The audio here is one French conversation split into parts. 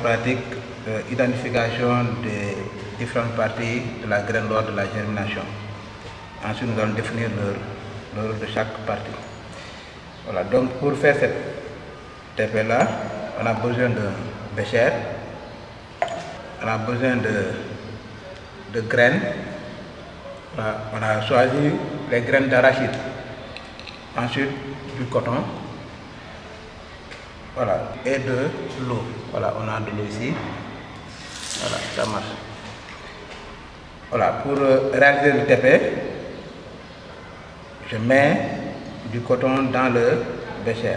pratique identification des différentes parties de la graine lors de la germination. Ensuite, nous allons définir le rôle de chaque partie. Voilà, donc pour faire cette TP-là, on a besoin de bécher, on a besoin de graines. Voilà, on a choisi les graines d'arachide. Ensuite, du coton. Voilà, et de l'eau. Voilà, on a de l'eau ici. Voilà, ça marche. Voilà, pour réaliser le TP, je mets du coton dans le bécher.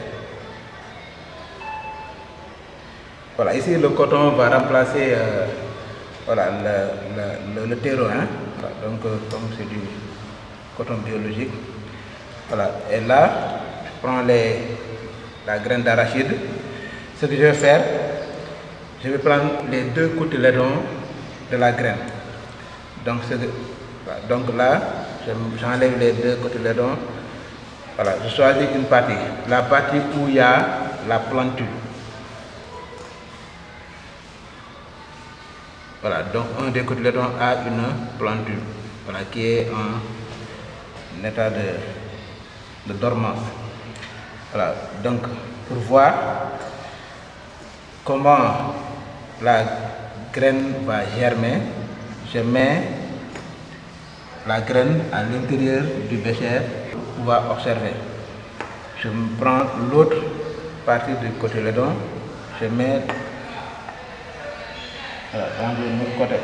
Voilà, ici le coton va remplacer voilà, le terreau. Hein. Voilà, donc, comme c'est du coton biologique. Voilà, et là, je prends la graine d'arachide. Ce que je vais faire, je vais prendre les 2 cotylédons de la graine. Donc là, j'enlève les 2 cotylédons. Voilà, je choisis une partie, la partie où il y a la plantule. Voilà, donc un des cotylédons a une plantule, voilà, qui est en état de dormance. Voilà, donc pour voir comment la graine va germer, je mets la graine à l'intérieur du bécher pour pouvoir observer. Je prends l'autre partie du cotylédon, je mets dans le autre côté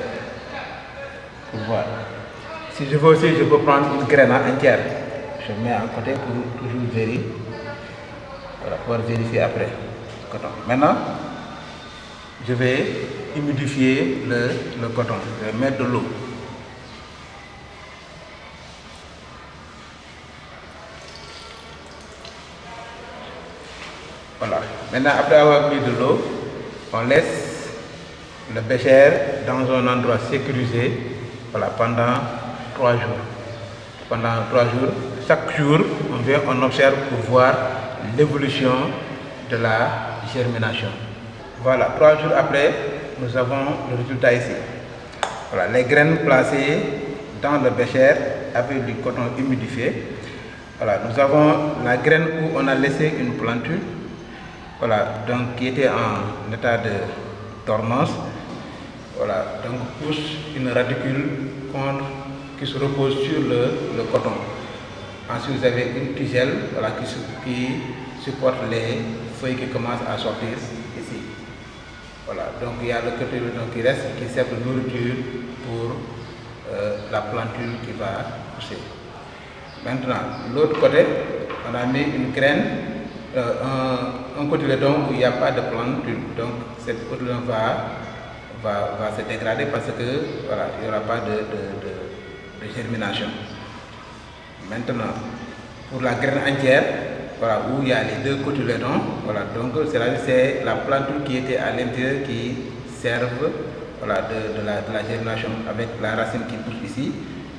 pour voir. Si je veux aussi, je peux prendre une graine entière. Je mets à côté pour toujours vérifier. Voilà, pour vérifier après. Coton. Maintenant, je vais humidifier le coton. Je vais mettre de l'eau. Voilà. Maintenant, après avoir mis de l'eau, on laisse le bécher dans un endroit sécurisé, voilà, pendant 3 jours. Pendant 3 jours, chaque jour, on observe pour voir l'évolution de la germination. Voilà, 3 jours après, nous avons le résultat ici. Voilà, les graines placées dans le bécher avec du coton humidifié. Voilà, nous avons la graine où on a laissé une plantule, voilà, donc qui était en état de dormance. Voilà, donc pousse une radicule qui se repose sur le coton. Ensuite, vous avez une tigelle, voilà, qui supporte les feuilles qui commencent à sortir ici. Voilà, donc il y a le cotylédon qui reste, qui sert de nourriture pour la plantule qui va pousser. Maintenant, l'autre côté, on a mis une graine, un cotylédon où il n'y a pas de plantule. Donc, cette cotylédon va se dégrader parce que voilà, il n'y aura pas de germination. Maintenant, pour la graine entière, voilà, où il y a les 2 cotylédons, voilà, donc c'est la plantule qui était à l'intérieur qui servent, voilà, de la germination avec la racine qui pousse ici.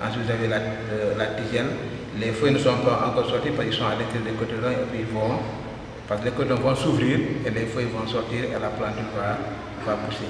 Ensuite, vous avez la tigelle. Les feuilles ne sont pas encore sorties parce qu'ils sont à l'intérieur des cotylédons et puis parce que les cotylédons vont s'ouvrir et les feuilles vont sortir et la plantule va pousser.